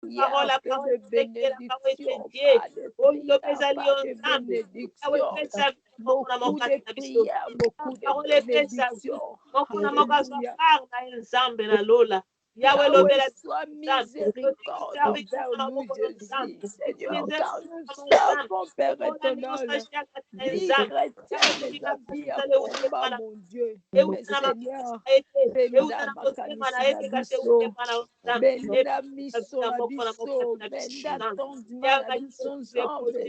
prière, pas de bénédiction, beaucoup de prières, beaucoup de bénédictions. Alléluia. Yahweh, sois miséricorde envers nous, Jésus, Seigneur, car nous savons, Père éternel, vie chrétienne les habits à combat, mon Dieu. Mais Seigneur, benda makanisi na biso, benda miso na biso, benda tendement na biso nzambe,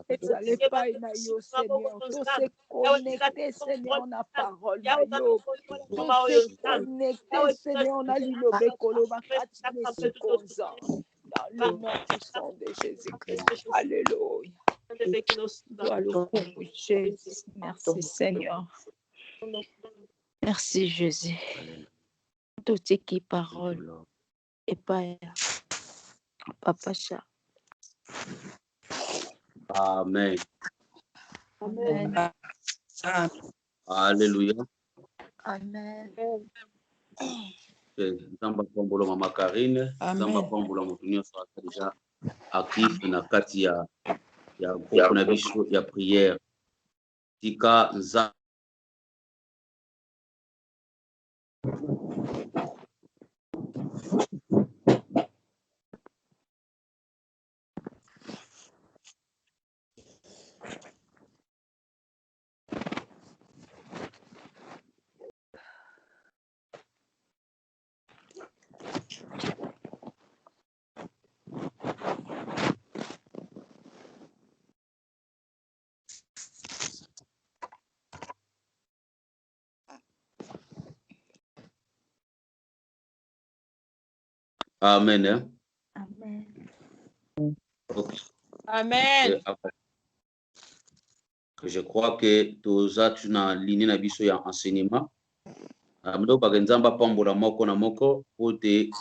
ezala epai na yo, Seigneur, to se connecter, Seigneur, na parole na yo, to se connecter, Seigneur, na lilobe koloba kati mesikoza, dans le nom puissant de Jésus-Christ. Alléluia. Gloire au Congo, Jésus. Merci, Seigneur. Merci, Jésus. Tout ce qui parole et pas Papa Cha. Amen. Amen. Alléluia. Amen. Nzamba Pambolo Mama Karine, Nzamba Pambolo Motunio soit déjà actif na kati ya groupe na biso ya prière. Tika Nza Amen. Hein? Amen. Okay. Amen. Je crois que toza tuna ligne na biso ya enseignement. Amdo bagenzamba pambola moko na moko pote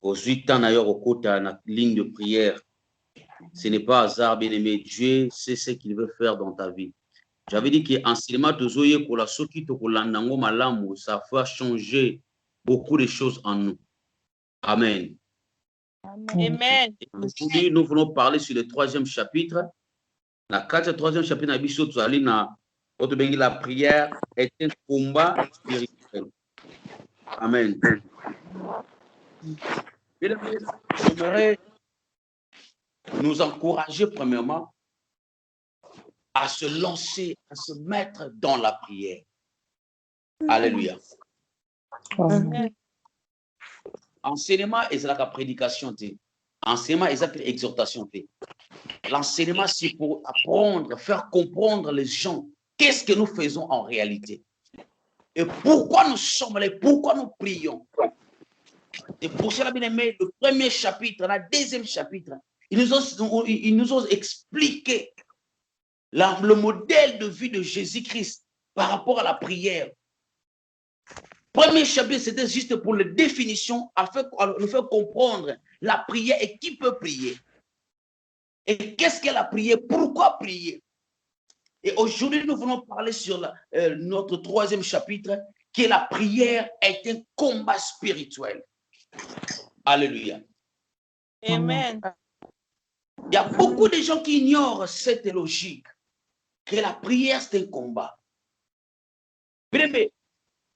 aux temps na yo kokota na ligne de prière. Ce n'est pas hasard, bien aimé. Dieu sait ce qu'il veut faire dans ta vie. J'avais dit que enseignement tozoye kola soki to kolandango malamu, ça va changer beaucoup de choses en nous. Amen. Amen. Aujourd'hui, nous voulons parler sur le 3e chapitre. La 3e chapitre, la prière est un combat spirituel. Amen. J'aimerais nous encourager premièrement à se lancer, à se mettre dans la prière. Alléluia. Amen. Enseignement est la prédication. Enseignement est la exhortation. L'enseignement, c'est pour apprendre, faire comprendre les gens qu'est-ce que nous faisons en réalité. Et pourquoi nous sommes là, pourquoi nous prions. Et pour cela, bien aimé, le 1er chapitre, le 2e chapitre, ils nous ont expliqué le modèle de vie de Jésus-Christ par rapport à la prière. Premier chapitre, c'était juste pour la définition, afin de nous faire comprendre la prière et qui peut prier. Et qu'est-ce qu'est la prière? Pourquoi prier? Et aujourd'hui, nous voulons parler sur notre 3e chapitre, qui est la prière est un combat spirituel. Alléluia. Amen. Il y a beaucoup de gens qui ignorent cette logique, que la prière, c'est un combat. Mais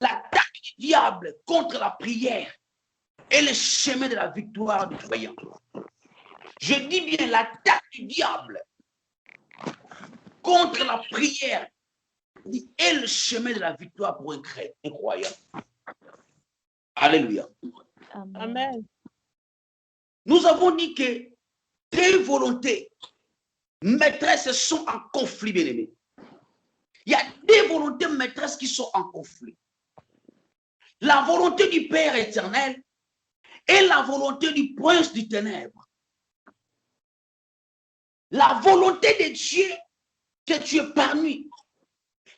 l'attaque du diable contre la prière est le chemin de la victoire du croyant. Je dis bien l'attaque du diable contre la prière est le chemin de la victoire pour un croyant. Alléluia. Amen. Nous avons dit que deux volontés maîtresses sont en conflit, bien aimé. Il y a deux volontés maîtresses qui sont en conflit. La volonté du Père éternel et la volonté du prince du ténèbre. La volonté de Dieu que tu épargnes.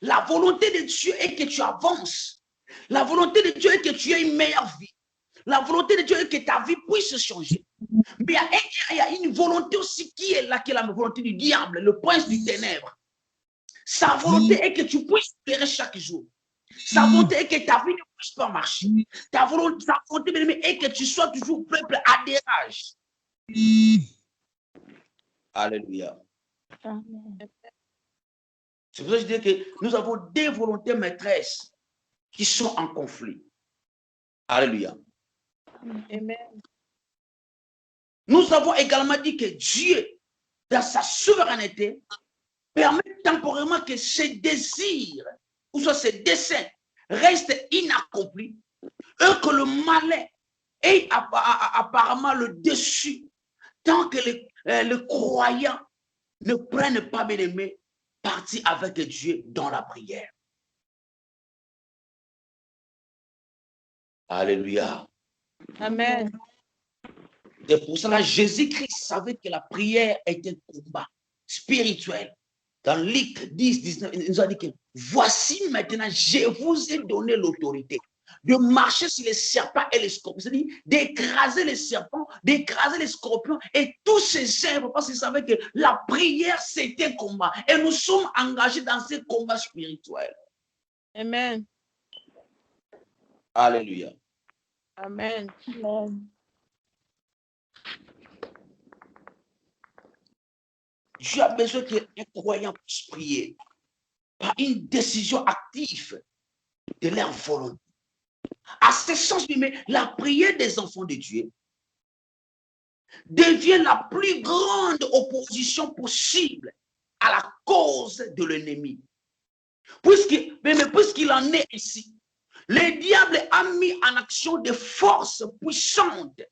La volonté de Dieu est que tu avances. La volonté de Dieu est que tu aies une meilleure vie. La volonté de Dieu est que ta vie puisse changer. Mais il y a une volonté aussi qui est là, qui est la volonté du diable, le prince du ténèbre. Sa volonté est que tu puisses pleurer chaque jour. Sa volonté est que ta vie ne puisse pas marcher. Ta volonté, bien-aimé, est que tu sois toujours peuple adhérage. Alléluia. Amen. C'est pour ça que je dis que nous avons des volontés maîtresses qui sont en conflit. Alléluia. Amen. Nous avons également dit que Dieu, dans sa souveraineté, permet temporairement que ses désirs, ou soit ses desseins, restent inaccomplis, et que le malin ait apparemment le dessus, tant que les croyants ne prennent pas, bien aimé, partie avec Dieu dans la prière. Alléluia. Amen. C'est pour cela que Jésus-Christ savait que la prière était un combat spirituel. Dans Luc 10, 19, il nous a dit que voici maintenant, je vous ai donné l'autorité de marcher sur les serpents et les scorpions. C'est-à-dire d'écraser les serpents, d'écraser les scorpions et tous ces œuvres, parce qu'il savait que la prière, c'était un combat. Et nous sommes engagés dans ce combat spirituel. Amen. Alléluia. Amen. Amen. Dieu a besoin qu'un croyant puisse prier par une décision active de leur volonté. À ce sens, mais la prière des enfants de Dieu devient la plus grande opposition possible à la cause de l'ennemi. Puisqu'il en est ainsi, le diable a mis en action des forces puissantes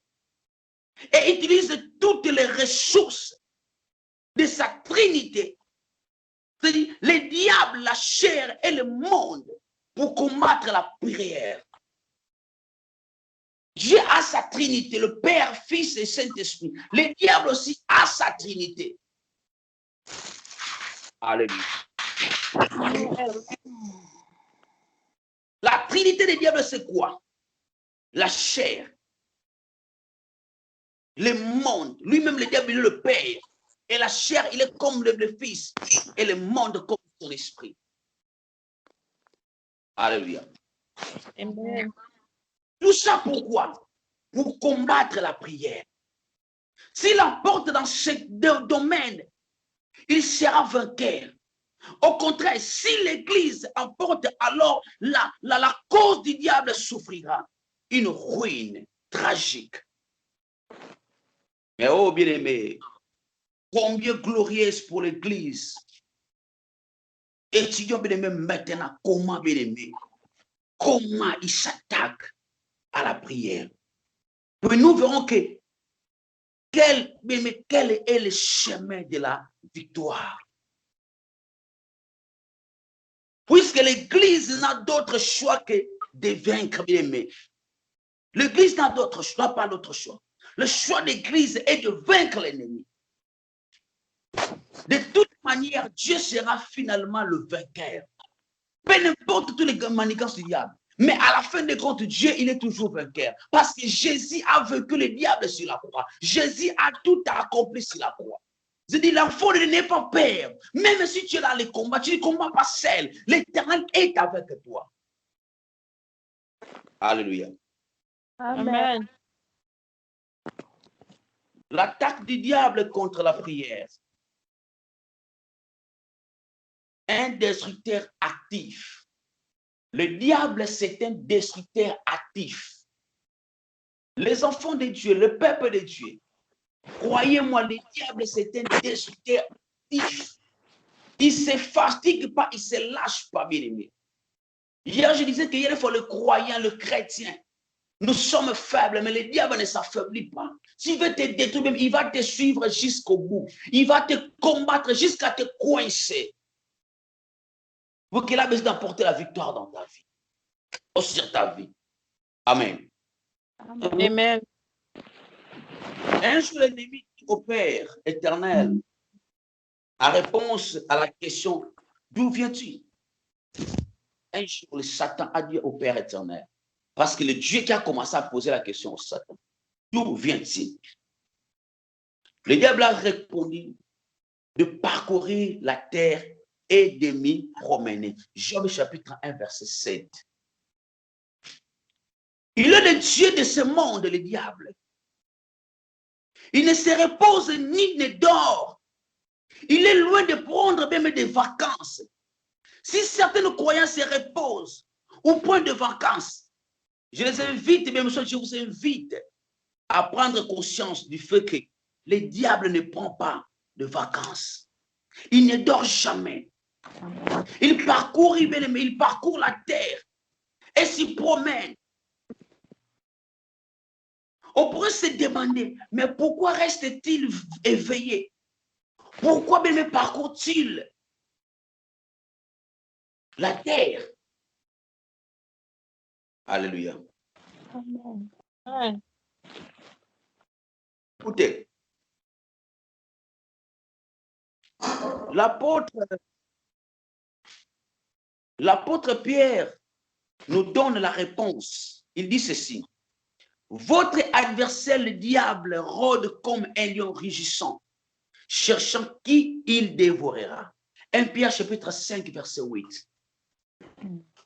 et utilise toutes les ressources de sa trinité, c'est-à-dire le diable, la chair et le monde pour combattre la prière. Dieu a sa trinité, le Père, Fils et Saint-Esprit. Le diable aussi a sa trinité. Alléluia. La trinité des diables, c'est quoi? La chair, le monde, lui-même le diable, il est le Père. Et la chair, il est comme le Fils. Et le monde comme son esprit. Alléluia. Amen. Tout ça pourquoi? Pour combattre la prière. S'il emporte dans ce domaine, il sera vainqueur. Au contraire, si l'Église emporte, alors la cause du diable souffrira une ruine tragique. Mais oh bien-aimé, combien glorieuse pour l'Église. Étudions bien-aimé maintenant comment bien-aimé, comment il s'attaque à la prière. Puis nous verrons que quel est le chemin de la victoire. Puisque l'Église n'a d'autre choix que de vaincre, bien-aimé. L'Église n'a d'autre choix, pas d'autre choix. Le choix de l'Église est de vaincre l'ennemi. De toute manière, Dieu sera finalement le vainqueur. Peu importe tous les manigances du diable. Mais à la fin des comptes, Dieu, il est toujours vainqueur. Parce que Jésus a vaincu le diable sur la croix. Jésus a tout accompli sur la croix. Je dis, l'enfant n'est pas peur. Même si tu es dans les combats, tu ne combats pas seul. L'Éternel est avec toi. Alléluia. Amen. L'attaque du diable contre la prière. Un destructeur actif. Le diable, c'est un destructeur actif. Les enfants de Dieu, le peuple de Dieu, croyez-moi, le diable, c'est un destructeur actif. Il ne se fatigue pas, il ne se lâche pas, bien aimé. Hier, je disais qu'il faut le croyant, le chrétien. Nous sommes faibles, mais le diable ne s'affaiblit pas. S'il veut te détruire, il va te suivre jusqu'au bout. Il va te combattre jusqu'à te coincer. Pour qu'il a besoin d'apporter la victoire dans ta vie. Ou sur ta vie. Amen. Amen. Un jour, l'ennemi au Père éternel, en réponse à la question, d'où viens-tu? Un jour, le Satan a dit au Père éternel, parce que le Dieu qui a commencé à poser la question au Satan, d'où vient-il? Le diable a répondu de parcourir la terre et de m'y promener. Job chapitre 1, verset 7. Il est le Dieu de ce monde, le diable. Il ne se repose ni ne dort. Il est loin de prendre même des vacances. Si certaines croyants se reposent au point de vacances, je les invite, même je vous invite à prendre conscience du fait que le diable ne prend pas de vacances. Il ne dort jamais. Il parcourt la terre et s'y promène. On pourrait se demander, mais pourquoi reste-t-il éveillé? Pourquoi même parcourt-il la terre? Alléluia. Amen. Écoutez, l'apôtre Pierre nous donne la réponse. Il dit ceci: votre adversaire, le diable, rôde comme un lion rugissant, cherchant qui il dévorera. 1 Pierre chapitre 5, verset 8.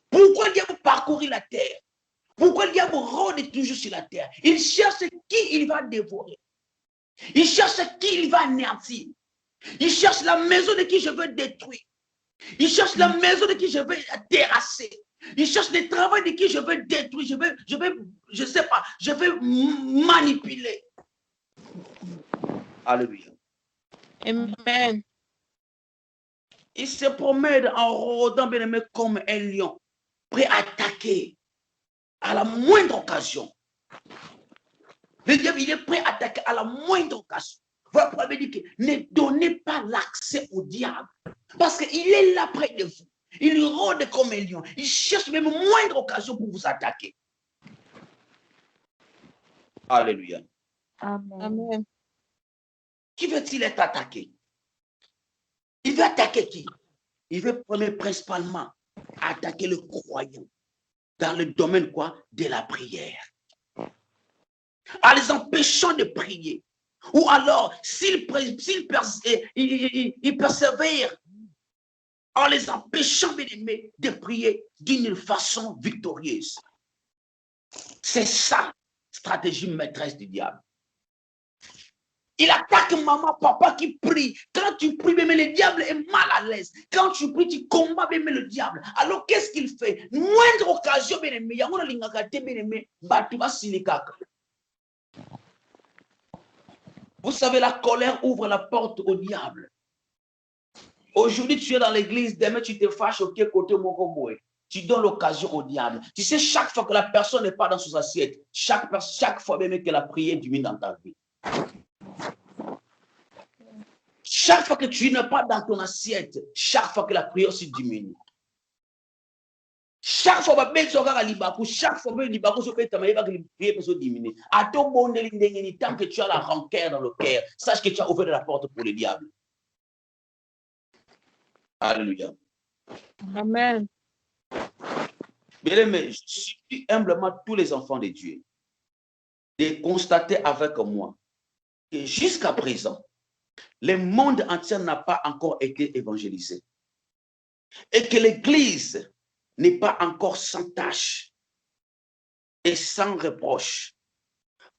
Pourquoi le diable parcourir la terre? Pourquoi le diable rôde toujours sur la terre? Il cherche qui il va dévorer. Il cherche qui il va anéantir. Il cherche la maison de qui je veux détruire. Il cherche la maison de qui je veux terrasser. Il cherche le travail de qui je veux détruire. Je sais pas, je veux manipuler. Alléluia. Amen. Il se promène en rôdant, bien aimé, comme un lion, prêt à attaquer à la moindre occasion. Le diable, il est prêt à attaquer à la moindre occasion. Votre Bible dit que ne donnez pas l'accès au diable. Parce qu'il est là près de vous. Il rôde comme un lion. Il cherche même moindre occasion pour vous attaquer. Alléluia. Amen. Amen. Qui veut-il être attaqué? Il veut attaquer qui? Il veut principalement attaquer le croyant dans le domaine quoi? De la prière. En les empêchant de prier. Ou alors, s'il persévère en les empêchant de prier d'une façon victorieuse. C'est ça, stratégie maîtresse du diable. Il attaque maman, papa qui prie. Quand tu pries, même le diable est mal à l'aise. Quand tu pries, tu combats même le diable. Alors, qu'est-ce qu'il fait? Moindre occasion, bien aimé, vous savez, la colère ouvre la porte au diable. Aujourd'hui, tu es dans l'église, demain, tu te fâches au côté Mokoboé. Tu donnes l'occasion au diable. Tu sais, chaque fois que la personne n'est pas dans son assiette, chaque fois même que la prière diminue dans ta vie. Chaque fois que tu n'es pas dans ton assiette, chaque fois que la prière se diminue. Chaque fois que tu chaque fois que tu diminue. Tant que tu as la rancœur dans le cœur, sache que tu as ouvert la porte pour le diable. Alléluia. Amen. Bien, mais je supplie humblement tous les enfants de Dieu de constater avec moi que jusqu'à présent, le monde entier n'a pas encore été évangélisé. Et que l'Église n'est pas encore sans tâche et sans reproche.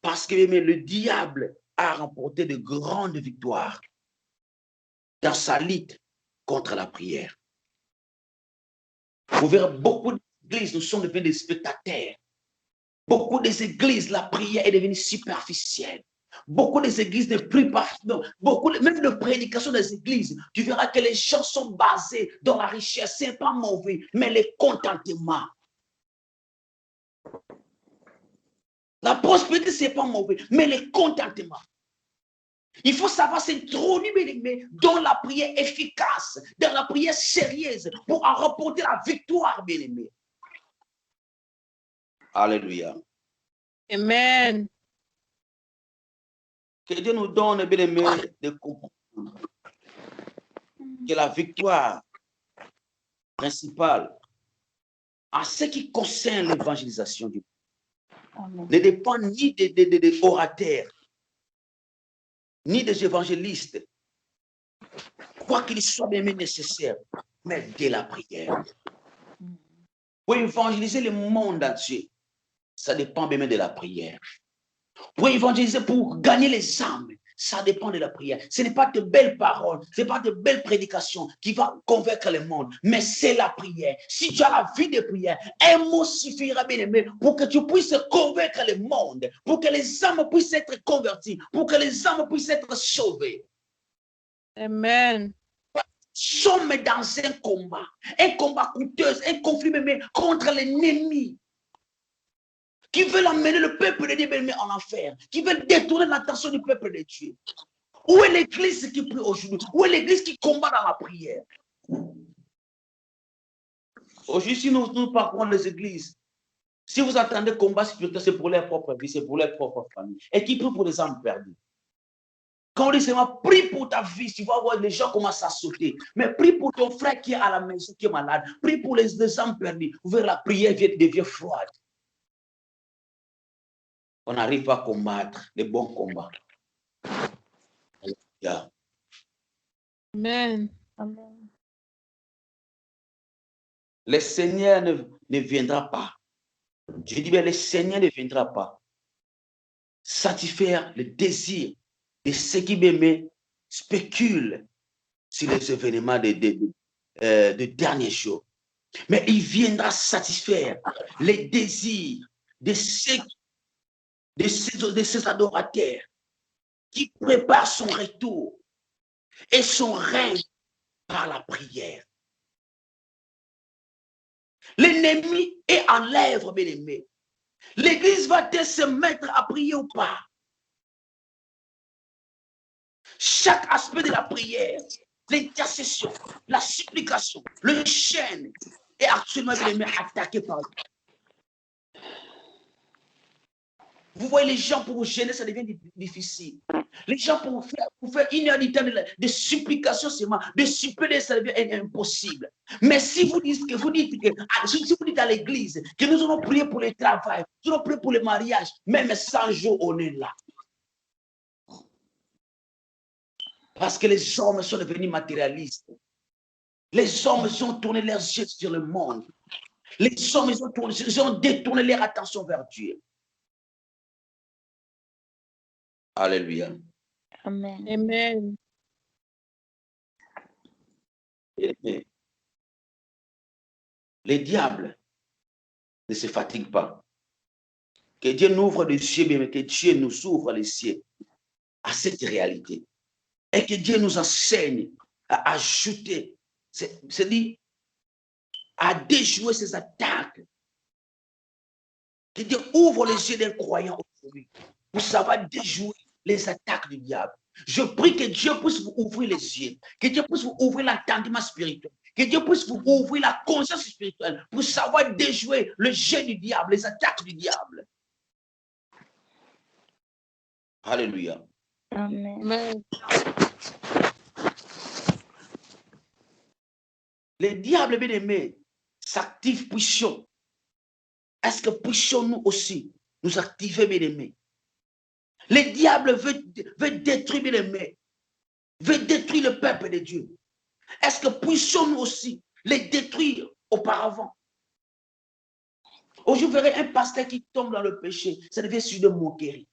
Parce que le diable a remporté de grandes victoires dans sa lutte contre la prière. Vous verrez, beaucoup d'églises, nous sommes devenus des spectateurs. Beaucoup des églises, la prière est devenue superficielle. Beaucoup des églises ne prient pas. Non, même de prédication des églises, tu verras que les gens sont basés dans la richesse. Ce n'est pas mauvais, mais le contentement. La prospérité, ce n'est pas mauvais, mais le contentement. Il faut savoir s'introduire dans la prière efficace, dans la prière sérieuse, pour en remporter la victoire, bien-aimé. Alléluia. Amen. Que Dieu nous donne, bien-aimé, de comprendre que la victoire principale en ce qui concerne l'évangélisation du monde ne dépend ni des orateurs, ni des évangélistes, quoi qu'il soit même nécessaire, mais de la prière. Pour évangéliser le monde entier, ça dépend même de la prière. Pour évangéliser, pour gagner les âmes, ça dépend de la prière. Ce n'est pas de belles paroles, ce n'est pas de belles prédications qui vont convaincre le monde, mais c'est la prière. Si tu as la vie de prière, un mot suffira, bien aimé, pour que tu puisses convaincre le monde, pour que les âmes puissent être converties, pour que les âmes puissent être sauvées. Amen. Nous sommes dans un combat coûteux, un conflit même contre l'ennemi, qui veulent amener le peuple de Dieu en enfer, qui veulent détourner l'attention du peuple de Dieu. Où est l'église qui prie aujourd'hui? Où est l'église qui combat dans la prière? Aujourd'hui, si nous parcourons les églises, si vous entendez combat spirituel, c'est pour leur propre vie, c'est pour leur propre famille. Et qui prie pour les âmes perdues? Quand on dit seulement prie pour ta vie, tu vas voir les gens commencent à sauter. Mais prie pour ton frère qui est à la maison, qui est malade. Prie pour les âmes perdues. Vous verrez, la prière devient froide. On n'arrive pas à combattre les bons combats. Yeah. Amen. Amen. Le Seigneur ne viendra pas. Je dis bien, le Seigneur ne viendra pas satisfaire le désir de ceux qui m'aiment, spéculent sur les événements de derniers jours. Mais il viendra satisfaire les désirs de ces adorateurs qui préparent son retour et son règne par la prière. L'ennemi est en lèvres, bien aimé. L'église va-t-elle se mettre à prier ou pas? Chaque aspect de la prière, l'intercession, la supplication, le chêne est actuellement, bien aimé, attaqué par lui. Vous voyez, les gens pour gêner, ça devient difficile. Les gens pour faire une heure du temps de supplication, de supplier, ça devient impossible. Mais si vous dites à l'église que nous allons prier pour le travail, nous allons prier pour le mariage, même 100 jours, on est là. Parce que les hommes sont devenus matérialistes. Les hommes ont tourné leurs yeux sur le monde. Les hommes ils ont détourné leur attention vers Dieu. Alléluia. Amen. Amen. Les diables ne se fatiguent pas. Que Dieu nous ouvre les cieux, mais que Dieu nous ouvre les cieux à cette réalité. Et que Dieu nous enseigne à ajouter, c'est-à-dire à déjouer ces attaques. Que Dieu ouvre les yeux des croyants aujourd'hui pour savoir déjouer les attaques du diable. Je prie que Dieu puisse vous ouvrir les yeux, que Dieu puisse vous ouvrir l'entendement spirituel, que Dieu puisse vous ouvrir la conscience spirituelle pour savoir déjouer le jeu du diable, les attaques du diable. Alléluia. Amen. Amen. Les diables bien-aimés s'activent, puissions. Est-ce que puissions-nous aussi nous activer, bien-aimés? Les diables veulent détruire, bien-aimés, veulent détruire le peuple de Dieu. Est-ce que puissions-nous aussi les détruire auparavant? Aujourd'hui, vous verrez un pasteur qui tombe dans le péché, ça devient sur de moquerie.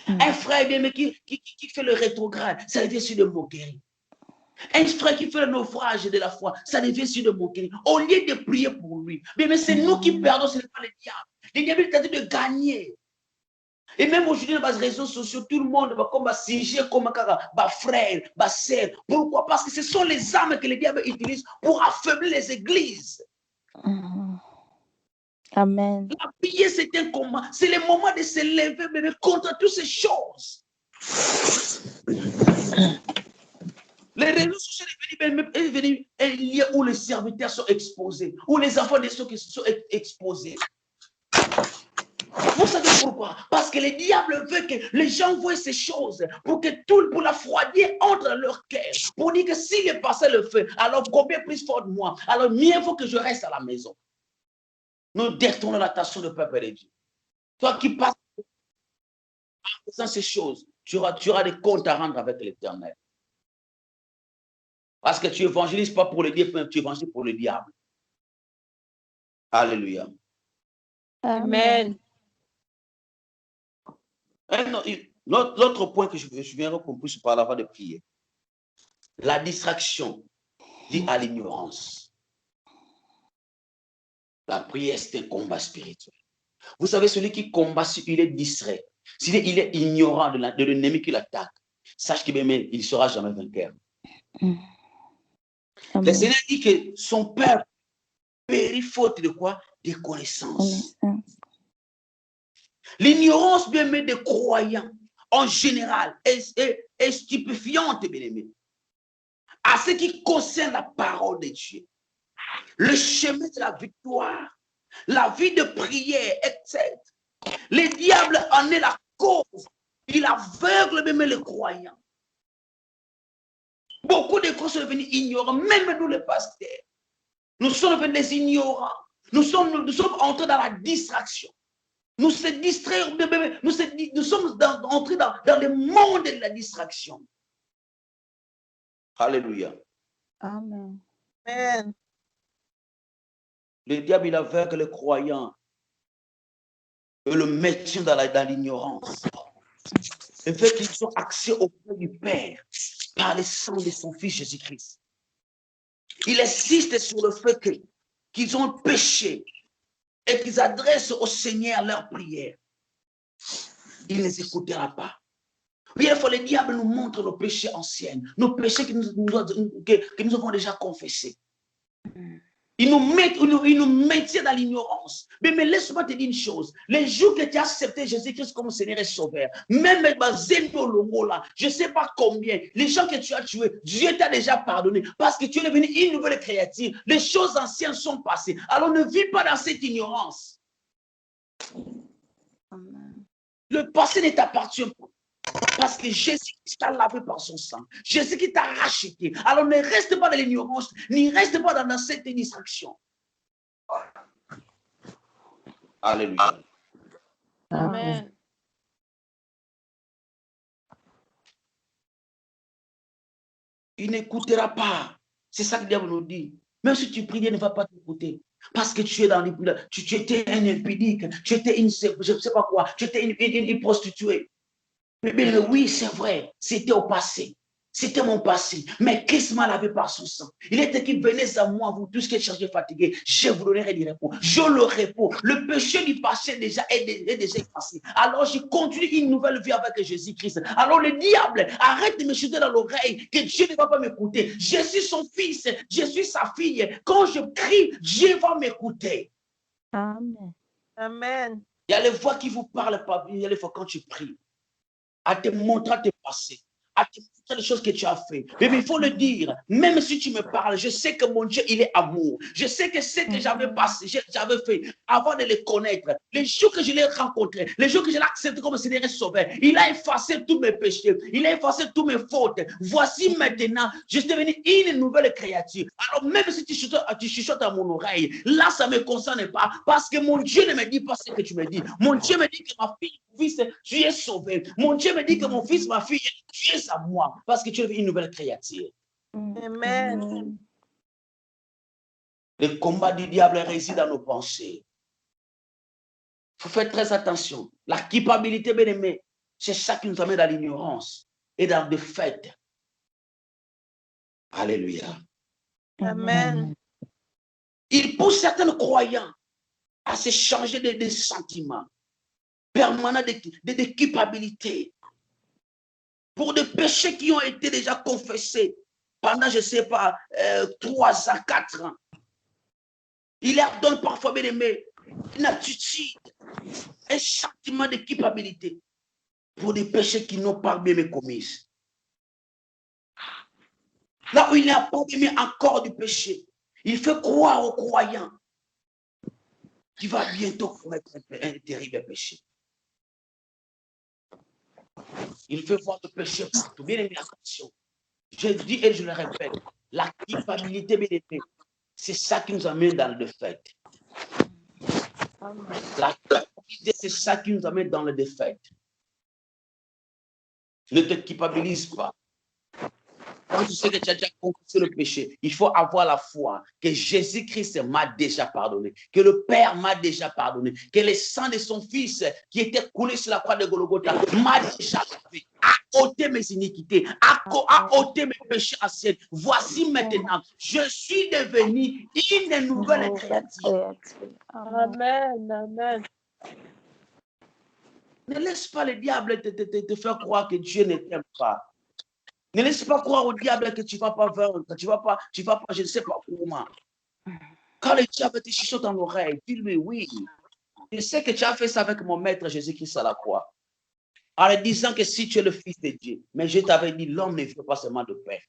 Un frère bien-aimé qui fait le rétrograde, ça devient sur de moquerie. Un frère qui fait le naufrage de la foi, ça devient sur de moquerie. Au lieu de prier pour lui, mais c'est nous qui perdons, ce n'est pas les diables. Les diables tentent de gagner. Et même aujourd'hui, dans les réseaux sociaux, tout le monde va comme singer, comme frère, sœur. Pourquoi? Parce que ce sont les armes que les diables utilisent pour affaiblir les églises. Amen. La prière, c'est un combat. C'est le moment de se lever, mais contre toutes ces choses. Les réseaux sociaux sont devenus un lieu où les serviteurs sont exposés, où les enfants de ceux qui sont exposés. Vous savez pourquoi? Parce que les diables veulent que les gens voient ces choses pour que pour la froideur entre dans leur cœur. Pour dire que si le passé le fait, alors combien plus fort de moi? Alors mieux vaut que je reste à la maison. Nous détournons l'attention du peuple de Dieu. Toi qui passes en faisant ces choses, tu auras des comptes à rendre avec l'Éternel. Parce que tu évangélises pas pour le diable, tu évangélises pour le diable. Alléluia. Amen. L'autre point que je viens plus par la voie de prière. La distraction dit à l'ignorance. La prière, c'est un combat spirituel. Vous savez, celui qui combat, il est distrait. S'il est ignorant de l'ennemi qui l'attaque, sache qu'il ne sera jamais vainqueur. Le Seigneur dit que son peuple périt faute de quoi? Des connaissances. L'ignorance, bien aimé, des croyants, en général, est stupéfiante, bien aimé, à ce qui concerne la parole de Dieu. Le chemin de la victoire, la vie de prière, etc. Le diable en est la cause. Il aveugle même les croyants. Beaucoup de croyants sont devenus ignorants, même nous les pasteurs. Nous sommes devenus des ignorants. Nous sommes entrés dans la distraction. Nous sommes distraits, nous sommes entrés dans le monde de la distraction. Alléluia. Amen. Amen. Le diable, il aveugle les croyants et le maintient dans l'ignorance. Le fait qu'ils ont accès auprès du Père par le sang de son Fils Jésus-Christ. Il insiste sur le fait qu'ils ont péché et qu'ils adressent au Seigneur leur prière. Il ne les écoutera pas. Bien, le diable nous montre nos péchés anciens, nos péchés que nous avons déjà confessés. Il nous maintient dans l'ignorance. Mais laisse-moi te dire une chose. Les jours que tu as accepté Jésus-Christ comme Seigneur et Sauveur, même je ne sais pas combien, les gens que tu as tués, Dieu t'a déjà pardonné parce que tu es devenu une nouvelle créature. Les choses anciennes sont passées. Alors ne vis pas dans cette ignorance. Amen. Le passé ne t'appartient pas. Parce que Jésus t'a lavé par son sang. Jésus qui t'a racheté. Alors ne reste pas dans l'ignorance, ni reste pas dans cette distraction. Alléluia. Amen. Il n'écoutera pas. C'est ça que le diable nous dit. Même si tu pries, Dieu ne va pas t'écouter. Parce que tu es dans tu étais un impudique, tu étais une, je ne sais pas quoi, tu étais une prostituée. Mais oui, c'est vrai, c'était au passé. C'était mon passé. Mais Christ m'a lavé par son sang. Il était qui venez à moi, vous tous qui cherchez fatigués, je vous donnerai du repos. Je le repos. Le péché du passé est déjà passé. Alors je continue une nouvelle vie avec Jésus-Christ. Alors le diable, arrête de me chuter dans l'oreille que Dieu ne va pas m'écouter. Je suis son fils, je suis sa fille. Quand je crie, Dieu va m'écouter. Amen. Amen. Il y a les voix qui vous parlent pas. Il y a les fois quand tu pries. À te montrer tes passés, à te montrer les choses que tu as fait. Mais il faut le dire, même si tu me parles, je sais que mon Dieu, il est amour. Je sais que ce que j'avais passé, j'avais fait avant de les connaître, les jours que je l'ai rencontré, les jours que je l'ai accepté comme Seigneur et Sauveur, il a effacé tous mes péchés, il a effacé tous mes fautes. Voici maintenant, je suis devenu une nouvelle créature. Alors même si tu chuchotes à mon oreille, là, ça ne me concerne pas, parce que mon Dieu ne me dit pas ce que tu me dis. Mon Dieu me dit que ma fille, mon fils, tu es sauvé. Mon Dieu me dit que mon fils, ma fille, tu es à moi, parce que tu es une nouvelle créature. Amen. Le combat du diable réside dans nos pensées. Il faut faire très attention. La culpabilité, bien aimé, c'est ça qui nous amène dans l'ignorance et dans le fait. Alléluia. Amen. Il pousse certains croyants à se changer de sentiments permanents de culpabilité pour des péchés qui ont été déjà confessés pendant, je ne sais pas, 3 ans, 4 ans. Il leur donne parfois, bien aimé, une attitude, un sentiment de culpabilité pour des péchés qui n'ont pas bien commis. Là où il n'a pas bien encore du péché, il fait croire aux croyants qu'il va bientôt commettre un terrible péché. Il fait voir le péché partout. Bien aimé, attention. Je dis et je le répète, la culpabilité, bien aimé, c'est ça qui nous amène dans le défaite. La culpabilité, c'est ça qui nous amène dans le défaite. Ne te culpabilise pas. Quand tu sais que tu as déjà confessé le péché, il faut avoir la foi que Jésus-Christ m'a déjà pardonné, que le Père m'a déjà pardonné, que le sang de son Fils qui était coulé sur la croix de Golgotha m'a déjà lavé, a ôté mes iniquités, a ôté mes péchés anciens. Voici maintenant, je suis devenu une nouvelle créature. Amen. Amen. Ne laisse pas le diable te faire croire que Dieu ne t'aime pas. Ne laisse pas croire au diable que tu ne vas pas vaincre, tu vas pas, je ne sais pas comment. Quand le diable te chuchote dans l'oreille, dis-lui oui. Je sais que tu as fait ça avec mon maître Jésus-Christ à la croix. En lui disant que si tu es le Fils de Dieu, mais je t'avais dit, l'homme ne vit pas seulement de pain,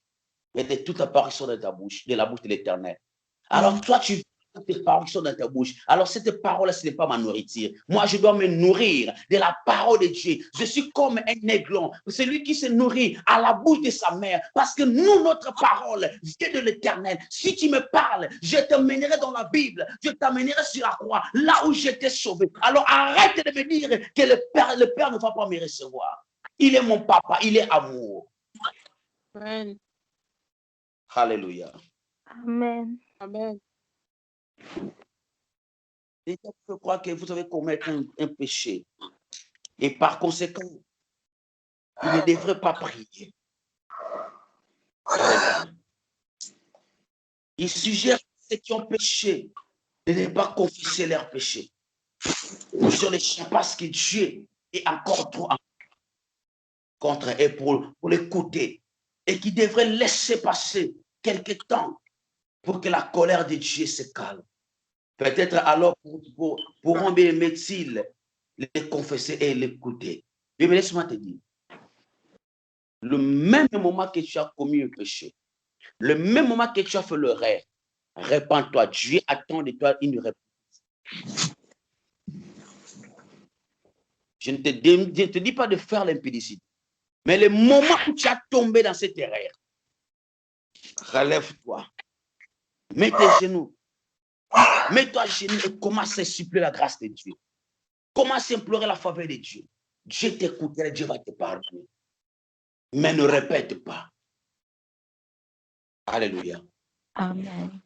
mais de toute apparition de ta bouche, de la bouche de l'Éternel. Alors toi, tu tes paroles sont dans ta bouche. Alors cette parole, ce n'est pas ma nourriture. Moi, je dois me nourrir de la parole de Dieu. Je suis comme un aiglon, celui qui se nourrit à la bouche de sa mère. Parce que nous, notre parole vient de l'Éternel. Si tu me parles, je t'emmènerai dans la Bible. Je t'emmènerai sur la croix, là où j'étais sauvé. Alors arrête de me dire que le Père ne va pas me recevoir. Il est mon papa, il est amour. Amen. Alléluia. Amen. Amen. Je crois que vous avez commettre un péché. Et par conséquent, il ne devrait pas prier. Il suggère ceux qui ont péché de ne pas confesser leur péché sur les champs parce que Dieu est encore trop contre eux pour l'écouter et qui devrait laisser passer quelque temps pour que la colère de Dieu se calme. Peut-être alors pourront bien aimer-ils les confesser et l'écouter. Mais laisse-moi te dire, le même moment que tu as commis un péché, le même moment que tu as fait le rêve, répands-toi. Dieu attend de toi une réponse. Je ne te dis pas de faire l'impudicité, mais le moment où tu as tombé dans cette erreur, relève-toi, mets tes genoux, mets-toi à genoux et commence à supplier la grâce de Dieu. Commence à implorer la faveur de Dieu. Dieu t'écoutera, Dieu va te pardonner. Mais ne répète pas. Alléluia. Amen.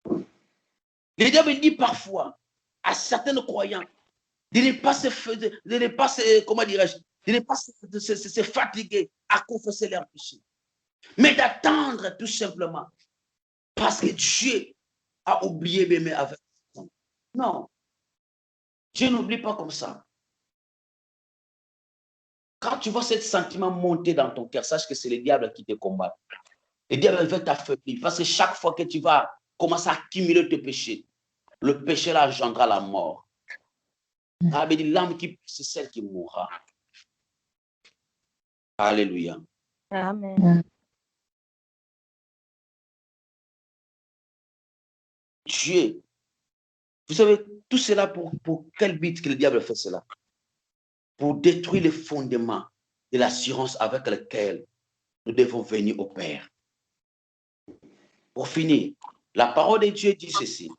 Le diable dit parfois à certains croyants de ne pas comment dirais-je, de ne pas se fatiguer à confesser leurs péchés, mais d'attendre tout simplement parce que Dieu a oublié d'aimer avec. Non, Dieu n'oublie pas comme ça. Quand tu vois ce sentiment monter dans ton cœur, sache que c'est le diable qui te combat. Le diable veut t'affaiblir parce que chaque fois que tu vas commencer à accumuler tes péchés, le péché là engendrera la mort. L'âme qui c'est celle qui mourra. Alléluia. Amen. Dieu, vous savez, tout cela pour quel but que le diable fait cela? Pour détruire les fondements de l'assurance avec laquelle nous devons venir au Père. Pour finir, la parole de Dieu dit ceci.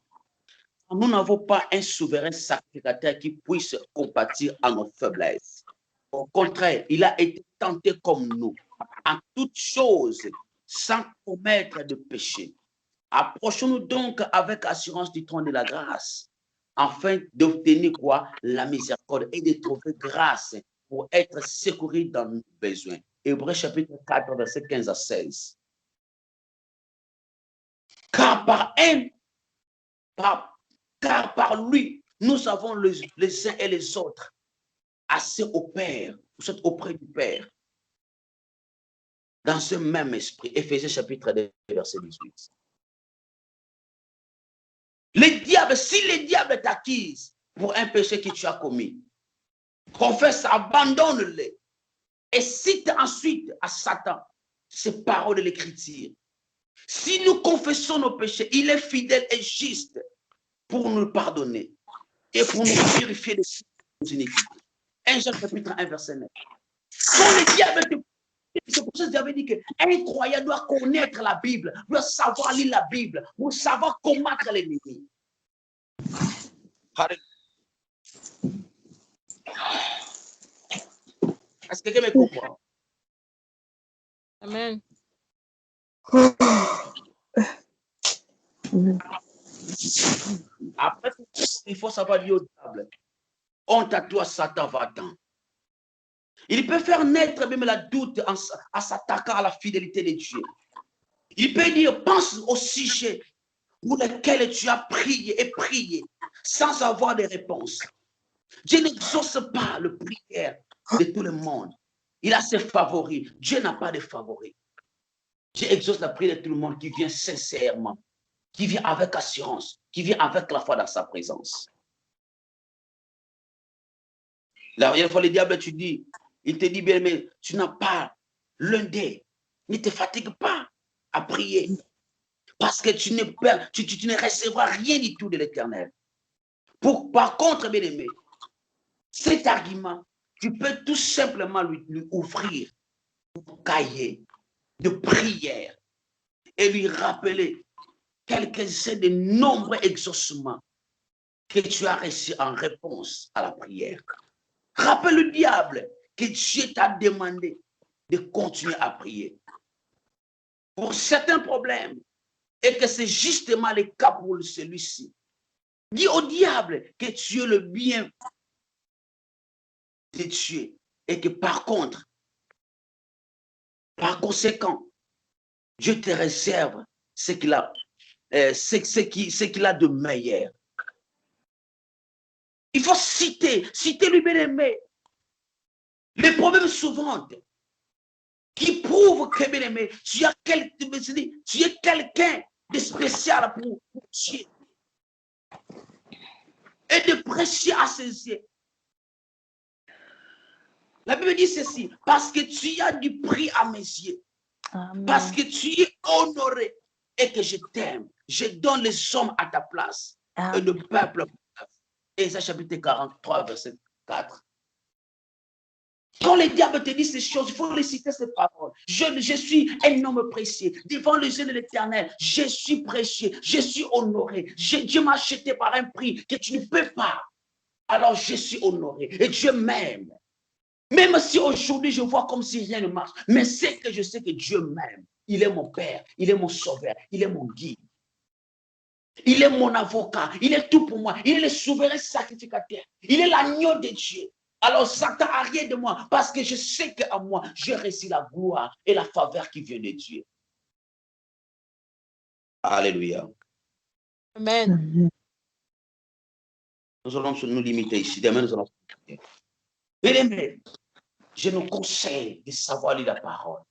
Nous n'avons pas un souverain sacrificateur qui puisse compatir à nos faiblesses. Au contraire, il a été tenté comme nous, en toutes choses, sans commettre de péché. Approchons-nous donc avec assurance du trône de la grâce, afin d'obtenir quoi? La miséricorde et de trouver grâce pour être secouru dans nos besoins. Hébreux chapitre 4, verset 15 à 16. Car par lui, nous avons les uns et les autres assez au Père, vous êtes auprès du Père, dans ce même esprit. Éphésiens chapitre 2, verset 18. Le diable, si le diable t'accuse pour un péché que tu as commis, confesse, abandonne-le. Et cite ensuite à Satan ces paroles de l'Écriture. Si nous confessons nos péchés, il est fidèle et juste pour nous pardonner et pour nous purifier de nos iniquités. 1 Jean chapitre 1, verset 9. Quand le diable te... C'est pour ça que j'avais dit qu'un croyant doit connaître la Bible, doit savoir lire la Bible, pour savoir combattre l'ennemi. Est-ce que quelqu'un me comprend? Amen. Après, il faut savoir dire au diable, honte à toi, Satan, va-t'en. Il peut faire naître même la doute en s'attaquant à la fidélité de Dieu. Il peut dire, pense au sujet pour lequel tu as prié et prié sans avoir de réponse. Dieu n'exauce pas le prière de tout le monde. Il a ses favoris. Dieu n'a pas de favoris. Dieu exauce la prière de tout le monde qui vient sincèrement, qui vient avec assurance, qui vient avec la foi dans sa présence. La dernière fois, le diable, tu dis, il te dit, bien, mais tu n'as pas l'un des. Ne te fatigue pas à prier. Parce que tu ne recevras rien du tout de l'Éternel. Par contre, bien aimé, cet argument, tu peux tout simplement lui ouvrir un cahier de prière et lui rappeler quelques-uns des nombreux exaucements que tu as reçus en réponse à la prière. Rappelle le diable que Dieu t'a demandé de continuer à prier pour certains problèmes et que c'est justement le cas pour celui-ci. Dis au diable que tu es le bien de Dieu et que par conséquent, Dieu te réserve ce qu'il a, qu'il a de meilleur. Il faut citer le bien-aimé. Les problèmes souvent qui prouvent que, bien-aimé, tu es quelqu'un de spécial pour Dieu. Et de prêcher à ses yeux. La Bible dit ceci, parce que tu as du prix à mes yeux. Amen. Parce que tu es honoré et que je t'aime. Je donne les hommes à ta place. Amen. Et le peuple. Ésaïe chapitre 43, verset 4. Quand le diable te dit ces choses, il faut les citer ces paroles. Je suis un homme précieux. Devant les yeux de l'Éternel, je suis précieux. Je suis honoré. Dieu m'a acheté par un prix que tu ne peux pas. Alors je suis honoré. Et Dieu m'aime. Même si aujourd'hui je vois comme si rien ne marche, mais c'est que je sais que Dieu m'aime. Il est mon Père, il est mon Sauveur, il est mon guide. Il est mon avocat, il est tout pour moi. Il est le souverain sacrificateur. Il est l'agneau de Dieu. Alors Satan n'a rien de moi parce que je sais qu'à moi, j'ai reçu la gloire et la faveur qui vient de Dieu. Alléluia. Amen. Nous allons nous limiter ici. Demain, nous allons. Bien-aimé, je nous conseille de savoir lire la parole.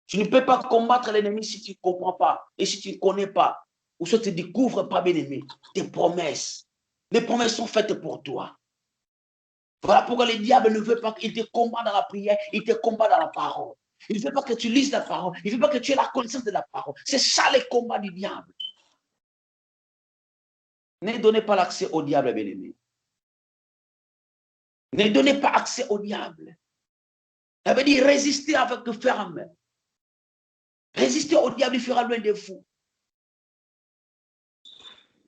Tu ne peux pas combattre l'ennemi si tu ne comprends pas et si tu ne connais pas ou si tu ne découvres pas, bien-aimé, tes promesses. Les promesses sont faites pour toi. Voilà pourquoi le diable ne veut pas qu'il te combat dans la prière, il te combat dans la parole. Il ne veut pas que tu lises la parole, il ne veut pas que tu aies la connaissance de la parole. C'est ça le combat du diable. Ne donnez pas l'accès au diable, bien-aimé. Ne donnez pas accès au diable. Ça veut dire résister avec ferme. Résister au diable, il fera loin de vous.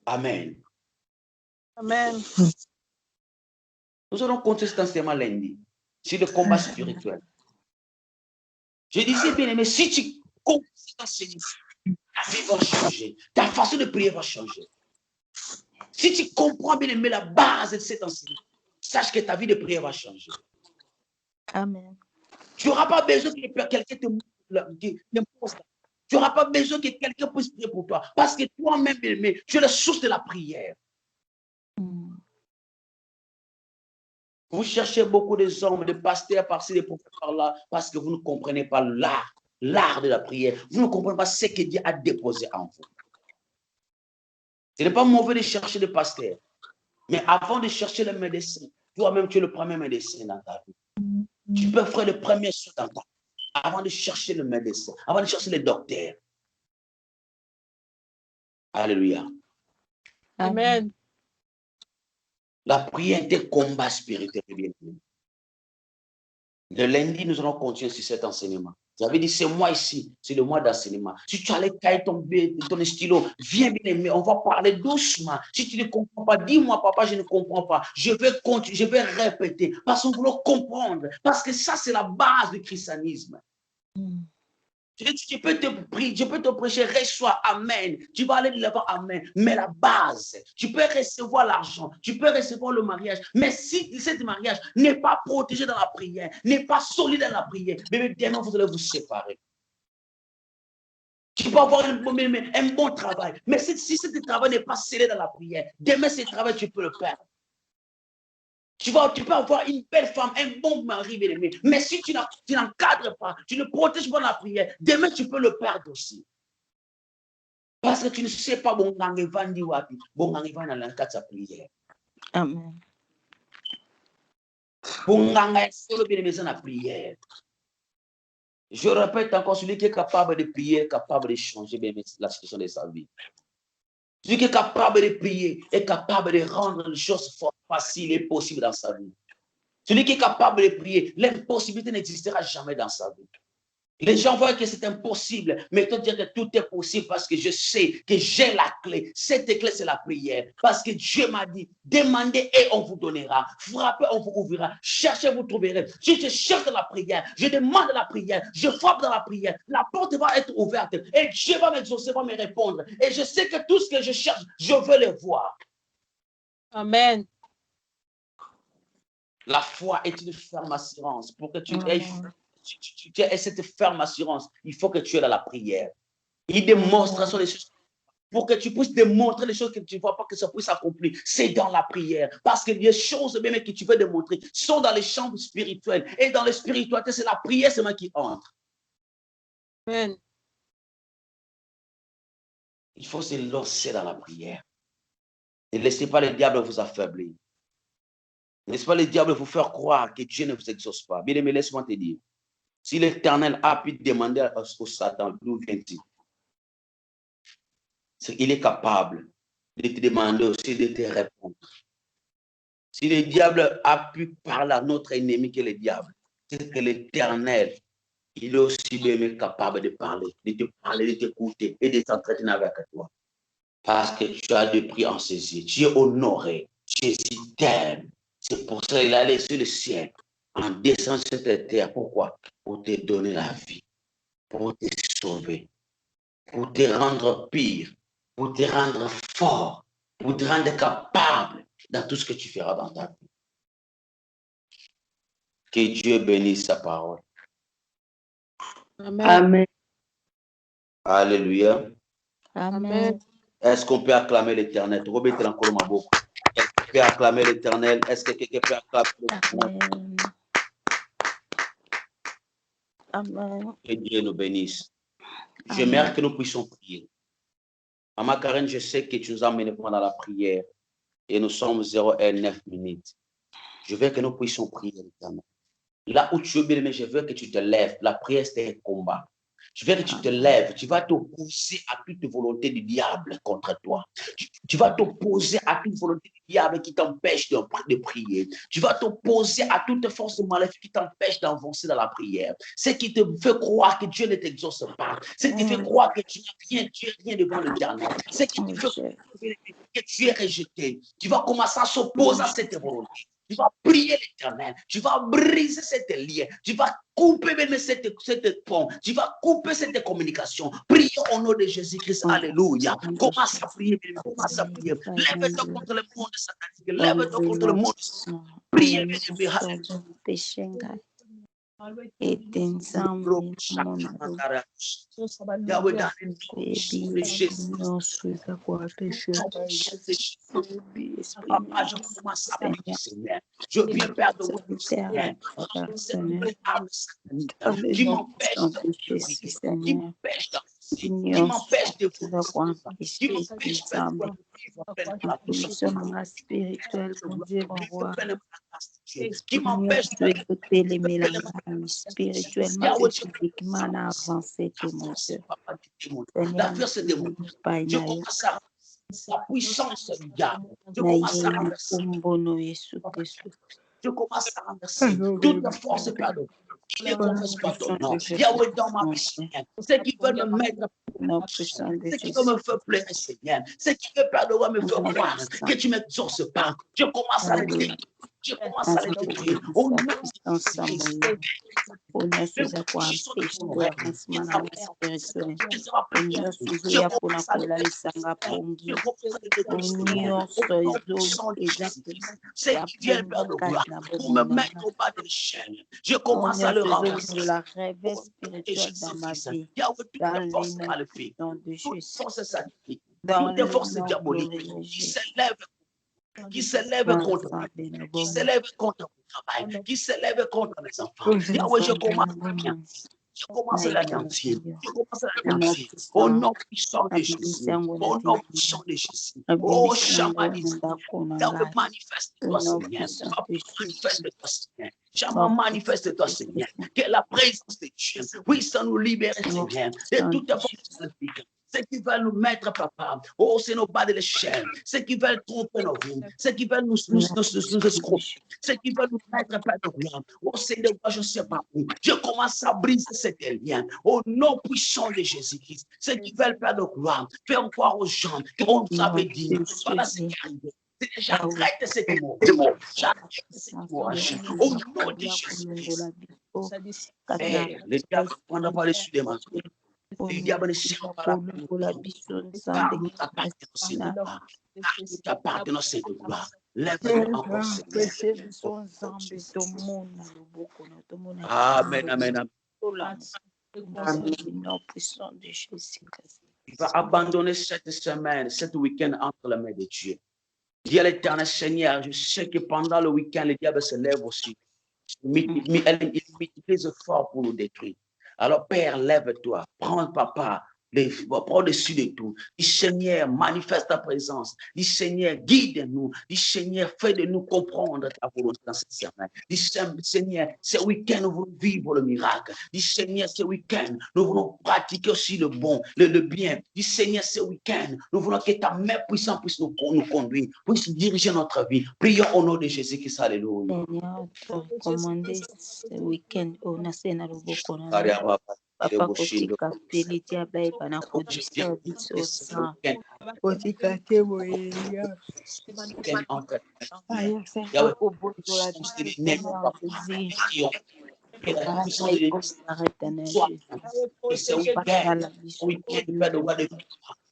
Amen. Amen. Nous allons continuer cet enseignement lundi sur le combat spirituel. Je disais, bien aimé, si tu comprends cet enseignement, ta vie va changer. Ta façon de prier va changer. Si tu comprends, bien aimé, la base de cet enseignement, sache que ta vie de prière va changer. Amen. Tu n'auras pas besoin que quelqu'un te pose. Tu n'auras pas besoin que quelqu'un puisse prier pour toi. Parce que toi-même, bien aimé, tu es la source de la prière. Vous cherchez beaucoup de hommes, de pasteurs par-ci, de prophètes par-là, parce que vous ne comprenez pas l'art de la prière. Vous ne comprenez pas ce que Dieu a déposé en vous. Ce n'est pas mauvais de chercher des pasteurs. Mais avant de chercher le médecin, toi-même, tu es le premier médecin dans ta vie. Tu peux faire le premier soin dans ta vie avant de chercher le médecin, avant de chercher le docteur. Alléluia. Amen. La prière est un combat spirituel. Le lundi, nous allons continuer sur cet enseignement. J'avais dit, c'est moi ici, c'est le mois d'enseignement. Si tu allais cailler ton stylo, viens bien aimer, on va parler doucement. Si tu ne comprends pas, dis-moi, papa, je ne comprends pas. Je vais continuer, je vais répéter, parce qu'on veut comprendre. Parce que ça, c'est la base du christianisme. Tu peux te prier, je peux te prêcher, reçois, amen. Tu vas aller de l'avant, amen. Mais la base, tu peux recevoir l'argent, tu peux recevoir le mariage. Mais si ce mariage n'est pas protégé dans la prière, n'est pas solide dans la prière, bébé, demain, vous allez vous séparer. Tu peux avoir un bon travail. Mais si ce travail n'est pas scellé dans la prière, demain, ce travail, tu peux le perdre. Tu peux avoir une belle femme, un bon mari, bien-aimé. Mais si tu n'encadres pas, tu ne protèges pas la prière, demain tu peux le perdre aussi. Parce que tu ne sais pas bon gangevan wapi, bon gangevan dans le cadre de sa prière. Amen. Bon gangevan solo bien-aimé dans la prière. Je répète encore, celui qui est capable de prier, capable de changer la situation de sa vie. Celui qui est capable de prier est capable de rendre les choses faciles et possibles dans sa vie. Celui qui est capable de prier, l'impossibilité n'existera jamais dans sa vie. Les gens voient que c'est impossible, mais toi dire que tout est possible parce que je sais que j'ai la clé. Cette clé, c'est la prière. Parce que Dieu m'a dit, demandez et on vous donnera. Frappez, on vous ouvrira. Cherchez, vous trouverez. Si je cherche dans la prière, je demande la prière, je frappe dans la prière, la porte va être ouverte et Dieu va m'exaucer, va me répondre. Et je sais que tout ce que je cherche, je veux le voir. Amen. La foi est une ferme assurance. Pour que tu aies cette ferme assurance, il faut que tu aies dans la prière. Il démonstration des choses. Pour que tu puisses démontrer les choses que tu ne vois pas que ça puisse s'accomplir, c'est dans la prière. Parce que les choses même que tu veux démontrer sont dans les chambres spirituelles. Et dans les spiritualités, c'est la prière seulement qui entre. Amen. Il faut se lancer dans la prière. Ne laissez pas le diable vous affaiblir. Ne laissez pas le diable vous faire croire que Dieu ne vous exauce pas. Bien aimé, laisse-moi te dire. Si l'Éternel a pu demander au Satan, d'où vient-il? Il est capable de te demander aussi de te répondre. Si le diable a pu parler à notre ennemi que le diable, c'est que l'Éternel, il est aussi bien capable de parler, de te parler, de t'écouter et de s'entretenir avec toi. Parce que tu as des prix en saisi. Tu es honoré. Jésus t'aime. C'est pour ça qu'il a laissé le ciel en descendant sur cette terre. Pourquoi? Pour te donner la vie, pour te sauver, pour te rendre pire, pour te rendre fort, pour te rendre capable dans tout ce que tu feras dans ta vie. Que Dieu bénisse sa parole. Amen. Amen. Alléluia. Amen. Est-ce qu'on peut acclamer l'Éternel? Remettez encore ma boucle. Est-ce qu'on peut acclamer l'Éternel? Est-ce que quelqu'un peut acclamer l'Éternel? Amen. Que Dieu nous bénisse. J'aimerais que nous puissions prier. Maman Karen, je sais que tu nous as amenés dans la prière et nous sommes 0,9 minutes. Je veux que nous puissions prier l'Éternel. Là où tu es bien, je veux que tu te lèves. La prière, c'est un combat. Je veux que tu te lèves. Tu vas t'opposer à toute volonté du diable contre toi. Tu vas t'opposer à toute volonté du diable qui t'empêche de prier. Tu vas t'opposer à toute force maléfique qui t'empêche d'avancer dans la prière. Ce qui te fait croire que Dieu ne t'exauce pas. Ce qui te fait croire que tu n'as rien devant l'Éternel. Ce qui te fait croire que tu es rejeté. Tu vas commencer à s'opposer à cette volonté. Tu vas prier l'Éternel. Tu vas briser cette lien. Tu vas couper même cette pont. Tu vas couper cette communication. Priez au nom de Jésus-Christ. Alléluia. Commence à prier. Commence à prier. Lève-toi contre le monde satanique. Lève-toi contre le monde. Priez. Je viens perdre votre Seigneur. Qui m'empêche de spirituel pour Dieu envoie. Qui m'empêche spirituellement et physiquement à avancer, mon Dieu. D'affaire ce démon. Je commence à la puissance du diable. Je commence à renverser. Je commence à renverser toute la force, pardon. Qui ne confesse pas ton nom. Yahweh dans ma vie, Seigneur. Ceux qui veulent me mettre, ceux qui veulent me faire pleurer, Seigneur. Ceux qui veulent, pardon, me faire croire que tu ne m'exauces pas. Je commence à les détruire. Je commence à les détruire. Au nom de Jésus-Christ. C'est qui vient Père de gloire pour me mettre au bas de l'échelle. Je commence à le renverser. La revers spirituelle dans ma vie. Yahweh, toutes les forces maléfiques, toutes les forces sataniques, toutes les forces diaboliques qui s'élèvent contre moi, qui s'élèvent contre mon travail, qui s'élèvent contre mes enfants. Yahweh, je commence à l'anéantir. Je commence à l'anéantir. Au nom puissant de Jésus. Au nom puissant de Jésus. Oh, chamanisme. Yahweh, manifeste-toi, Seigneur. Manifeste-toi, Seigneur. Jamais manifeste-toi, Seigneur. Que la présence de Dieu puisse nous libérer, Seigneur, de toutes les forces sataniques. Ceux qui veulent nous mettre, papa, oh, c'est nos bas de l'échelle. Ceux qui veulent tromper nos vies. Ceux qui veulent nous escroquer. Ceux qui veulent nous mettre, Père de gloire. Oh, Seigneur, je ne sais pas où. Je commence à briser cet lien. Au nom puissant de Jésus-Christ. Ceux qui veulent, Père de gloire, faire croire aux gens qu'on nous avait dit. Voilà ce qui arrive. J'arrête ces mots. J'arrête ces mots. Au nom de Jésus-Christ. Le diable ne prendra pas le dessus des mains. Le diable ne cherche pas la appartient au Saint de gloire. Lève-toi encore, Amen, amen, amen. Il va abandonner cette semaine, cet week-end entre les mains de Dieu. Dis à l'Éternel Seigneur, je sais que pendant le week-end, le diable se lève aussi. Il multiplie efforts pour nous détruire. Alors, Père, lève-toi, prends papa, prends dessus de tout. Dis, Seigneur, manifeste ta présence. Dis, Seigneur, guide-nous. Dis, Seigneur, fais de nous comprendre ta volonté dans cette semaine. Dis, Seigneur, ce week-end, nous voulons vivre le miracle. Dis, Seigneur, ce week-end, nous voulons pratiquer aussi le bon, le bien. Dis, Seigneur, ce week-end, nous voulons que ta main puissante puisse nous conduire, puisse diriger notre vie. Prions au nom de Jésus-Christ. Alléluia. Recommandé ce week-end au Nasena Loboko Papa kotika pelitia bai bana kodisa biso sa kotika temo ya aya sa oboto la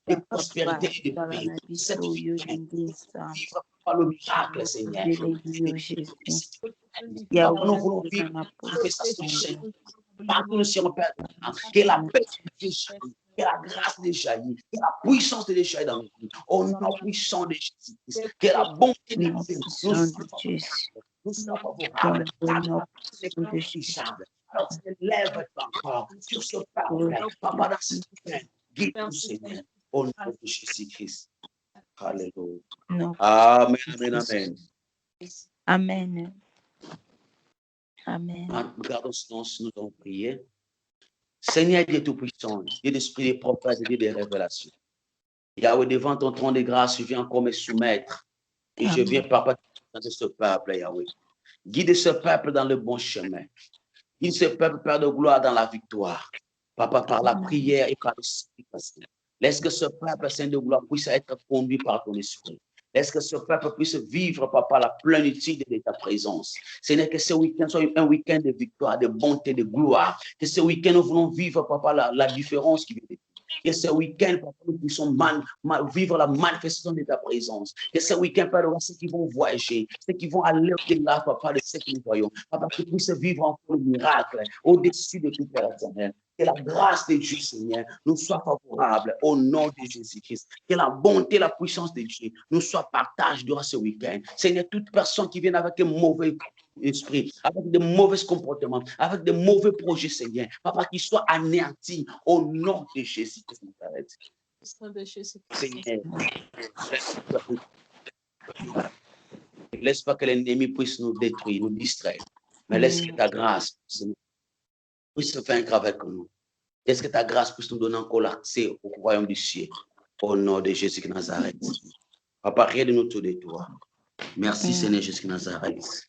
de prospérité de paix. Cette vivre par le miracle, Seigneur. Nous voulons vivre partout nous sommes Père, que la paix de Dieu jaillit, que la grâce de jaillit, que la puissance de Dieu jaillit dans nos vies. Au nom puissant de Jésus-Christ, que la bonté de Dieu nous soit favorable. Alors, lève-toi encore sur ce Père, Papa, dans ce week-end, guide-nous, Seigneur, au nom de Jésus-Christ. Alléluia. Amen, amen, amen. Amen. Amen. Regardons silence, nous allons prier. Seigneur Dieu Tout-Puissant, Dieu d'esprit des prophètes et Dieu des révélations. Yahweh, devant ton trône de grâce, je viens encore me soumettre. Et je viens, Papa, de ce peuple, Yahweh. Guide ce peuple dans le bon chemin. Guide ce peuple, Père de gloire, dans la victoire. Papa, par la prière et par le sacrifice. Laisse que ce peuple, Saint de gloire, puisse être conduit par ton esprit. Laisse que ce peuple puisse vivre, Papa, la plénitude de ta présence. Seigneur, que ce week-end soit un week-end de victoire, de bonté, de gloire. Que ce week-end, nous voulons vivre, Papa, la différence qui vient de que ce week-end, Papa, nous puissions vivre la manifestation de ta présence. Que ce week-end, Père, ceux qui vont voyager, ceux qui vont aller au-delà, Papa, de ce que nous voyons. Papa, que tu puisses vivre encore le miracle au-dessus de tout Père éternel. Que la grâce de Dieu, Seigneur, nous soit favorable au nom de Jésus-Christ. Que la bonté, la puissance de Dieu nous soit partage durant ce week-end. Seigneur, toute personne qui vient avec un mauvais esprit, avec de mauvais comportements, avec de mauvais projets, Seigneur, Papa, qu'ils soient anéantis au nom de Jésus-Christ. Seigneur, laisse pas que l'ennemi puisse nous détruire, nous distraire, mais laisse que ta grâce puisse se vaincre avec nous. Est-ce que ta grâce puisse nous donner encore l'accès au royaume du ciel au nom de Jésus de Nazareth. Papa, rien de nous tout de toi. Merci Seigneur Jésus de Nazareth.